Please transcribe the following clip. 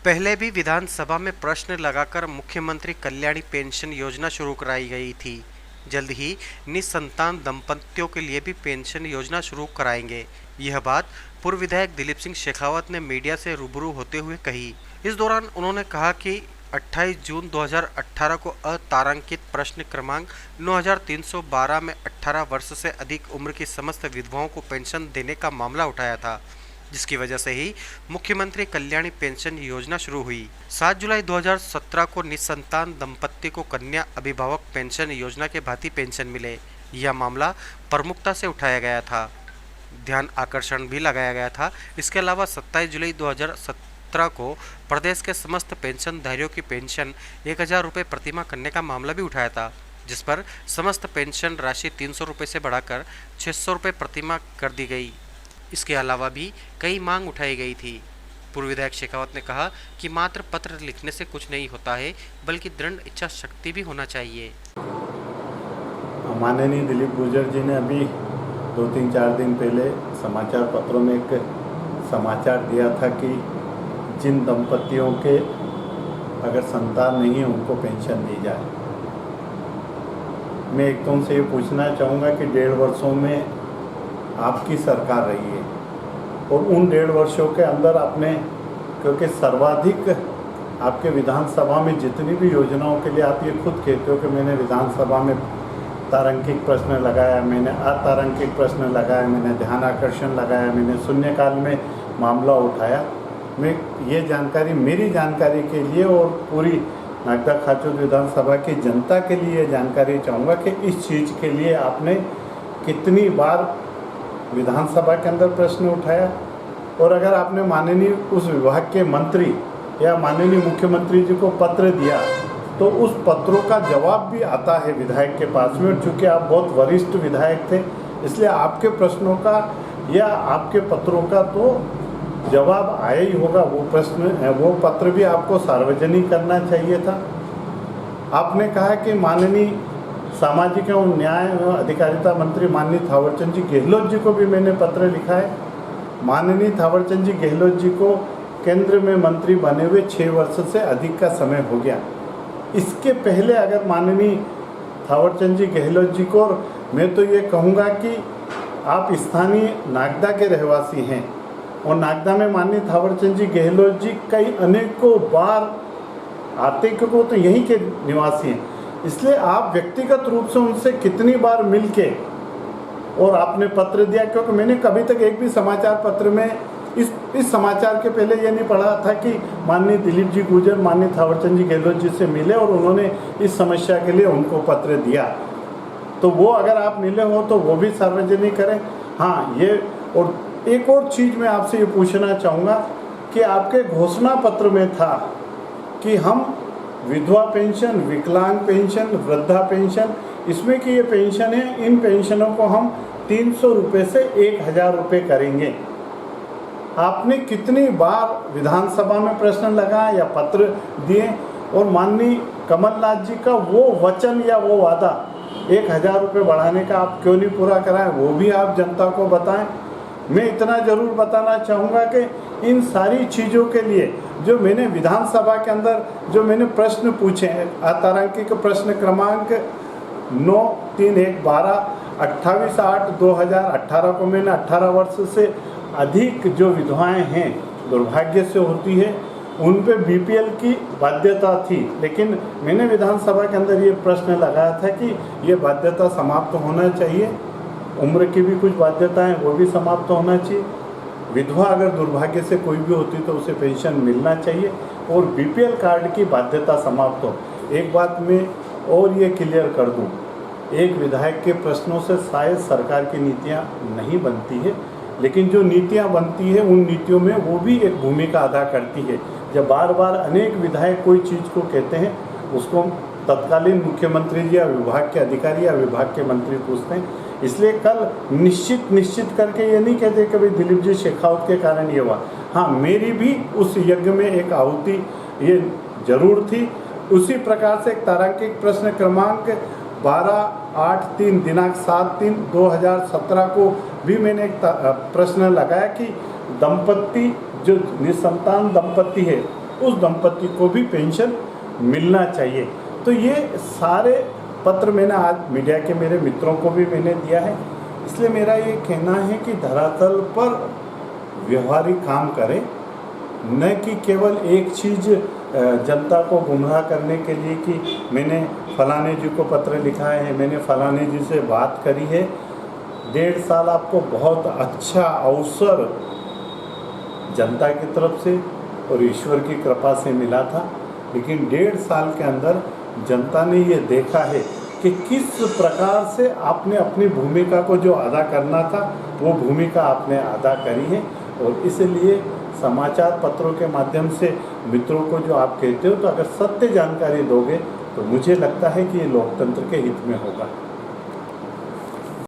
पहले भी विधानसभा में प्रश्न लगाकर मुख्यमंत्री कल्याणी पेंशन योजना शुरू कराई गई थी। जल्द ही निसंतान दंपतियों के लिए भी पेंशन योजना शुरू कराएंगे। यह बात पूर्व विधायक दिलीप सिंह शेखावत ने मीडिया से रूबरू होते हुए कही। इस दौरान उन्होंने कहा कि 28 जून 2018 को अतारांकित प्रश्न क्रमांक 9312 में 18 वर्ष से अधिक उम्र की समस्त विधवाओं को पेंशन देने का मामला उठाया था, जिसकी वजह से ही मुख्यमंत्री कल्याणी पेंशन योजना शुरू हुई। 7 जुलाई 2017 को निसंतान दंपत्ति को कन्या अभिभावक पेंशन योजना के भांति पेंशन मिले। यह मामला प्रमुखता से उठाया गया था, ध्यान आकर्षण भी लगाया गया था। इसके अलावा 27 जुलाई 2017 को प्रदेश के समस्त पेंशनधारियों की पेंशन 1000 रुपये प्रतिमाह करने का मामला भी उठाया था, जिस पर समस्त पेंशन राशि 300 रुपये से बढ़ाकर 600 रुपये प्रतिमाह कर दी गई। इसके अलावा भी कई मांग उठाई गई थी। पूर्व विधायक शेखावत ने कहा कि मात्र पत्र लिखने से कुछ नहीं होता है, बल्कि दृढ़ इच्छा शक्ति भी होना चाहिए। माननीय दिलीप गुर्जर जी ने अभी 2-3-4 दिन पहले समाचार पत्रों में एक समाचार दिया था कि जिन दंपतियों के अगर संतान नहीं है उनको पेंशन दी जाए। मैं एक तो उनसे ये पूछना चाहूँगा कि 1.5 वर्षों में आपकी सरकार रही है और उन 1.5 वर्षों के अंदर आपने, क्योंकि सर्वाधिक आपके विधानसभा में जितनी भी योजनाओं के लिए आप ये खुद कहते हो कि मैंने विधानसभा में तारांकिक प्रश्न लगाया, मैंने अतारांकिक प्रश्न लगाया, मैंने ध्यान आकर्षण लगाया, मैंने शून्यकाल में मामला उठाया। मैं ये जानकारी मेरी जानकारी के लिए और पूरी नागदा खाचोद विधानसभा की जनता के लिए जानकारी चाहूँगा कि इस चीज़ के लिए आपने कितनी बार विधानसभा के अंदर प्रश्न उठाया, और अगर आपने माननीय उस विभाग के मंत्री या माननीय मुख्यमंत्री जी को पत्र दिया तो उस पत्रों का जवाब भी आता है विधायक के पास में। और चूँकि आप बहुत वरिष्ठ विधायक थे, इसलिए आपके प्रश्नों का या आपके पत्रों का तो जवाब आया ही होगा। वो पत्र भी आपको सार्वजनिक करना चाहिए था। आपने कहा कि माननीय सामाजिक एवं न्याय एवं अधिकारिता मंत्री माननीय थावरचंद जी गहलोत जी को भी मैंने पत्र लिखा है। माननीय थावरचंद जी गहलोत जी को केंद्र में मंत्री बने हुए 6 वर्ष से अधिक का समय हो गया। इसके पहले अगर माननीय थावरचंद जी गहलोत जी को, मैं तो ये कहूँगा कि आप स्थानीय नागदा के रहवासी हैं और नागदा में माननीय थावरचंद जी गहलोत जी कई अनेकों बार आते, क्योंकि वो तो यहीं के निवासी हैं, इसलिए आप व्यक्तिगत रूप से उनसे कितनी बार मिलके और आपने पत्र दिया। क्योंकि मैंने कभी तक एक भी समाचार पत्र में इस समाचार के पहले ये नहीं पढ़ा था कि माननीय दिलीप जी गुर्जर माननीय थावरचंद जी गहलोत जी से मिले और उन्होंने इस समस्या के लिए उनको पत्र दिया। तो वो अगर आप मिले हो तो वो भी सार्वजनिक करें। हाँ, ये और एक और चीज़ मैं आपसे ये पूछना चाहूँगा कि आपके घोषणा पत्र में था कि हम विधवा पेंशन, विकलांग पेंशन, वृद्धा पेंशन, इसमें की ये पेंशन है, इन पेंशनों को हम 300 रुपये से 1000 रुपये करेंगे। आपने कितनी बार विधानसभा में प्रश्न लगाया या पत्र दिए, और माननीय कमलनाथ जी का वो वचन या वो वादा 1000 रुपये बढ़ाने का आप क्यों नहीं पूरा कराएं, वो भी आप जनता को बताएं। मैं इतना ज़रूर बताना चाहूँगा कि इन सारी चीज़ों के लिए जो मैंने विधानसभा के अंदर जो मैंने प्रश्न पूछे हैं, अतारांकिक प्रश्न क्रमांक 9312 28/8/2018 को मैंने 18 वर्ष से अधिक जो विधवाएं हैं, दुर्भाग्य से होती है, उन पे बीपीएल की बाध्यता थी, लेकिन मैंने विधानसभा के अंदर ये प्रश्न लगाया था कि ये बाध्यता समाप्त होना चाहिए। उम्र की भी कुछ बाध्यताएं वो भी समाप्त होना चाहिए। विधवा अगर दुर्भाग्य से कोई भी होती तो उसे पेंशन मिलना चाहिए और बीपीएल कार्ड की बाध्यता समाप्त हो। एक बात मैं और ये क्लियर कर दूं, एक विधायक के प्रश्नों से शायद सरकार की नीतियां नहीं बनती है, लेकिन जो नीतियां बनती है उन नीतियों में वो भी एक भूमिका अदा करती है। जब बार बार अनेक विधायक कोई चीज़ को कहते हैं, उसको तत्कालीन मुख्यमंत्री जी या विभाग के अधिकारी या विभाग के मंत्री पूछते हैं। इसलिए कल निश्चित करके ये नहीं कहते कि भाई दिलीप जी शेखावत के कारण ये हुआ। हाँ, मेरी भी उस यज्ञ में एक आहुति ये जरूर थी। उसी प्रकार से एक तारांकिक प्रश्न क्रमांक 12/8/3 दिनांक 7/3/2017 को भी मैंने एक प्रश्न लगाया कि दंपत्ति जो निसंतान दंपत्ति है उस दंपति को भी पेंशन मिलना चाहिए। तो ये सारे पत्र मैंने आज मीडिया के मेरे मित्रों को भी मैंने दिया है। इसलिए मेरा ये कहना है कि धरातल पर व्यवहारिक काम करें, न कि केवल एक चीज़ जनता को गुमराह करने के लिए कि मैंने फलाने जी को पत्र लिखा है, मैंने फलाने जी से बात करी है। 1.5 साल आपको बहुत अच्छा अवसर जनता की तरफ से और ईश्वर की कृपा से मिला था, लेकिन 1.5 साल के अंदर जनता ने ये देखा है कि किस प्रकार से आपने अपनी भूमिका को जो अदा करना था वो भूमिका आपने अदा करी है। और इसलिए समाचार पत्रों के माध्यम से मित्रों को जो आप कहते हो, तो अगर सत्य जानकारी दोगे तो मुझे लगता है कि ये लोकतंत्र के हित में होगा।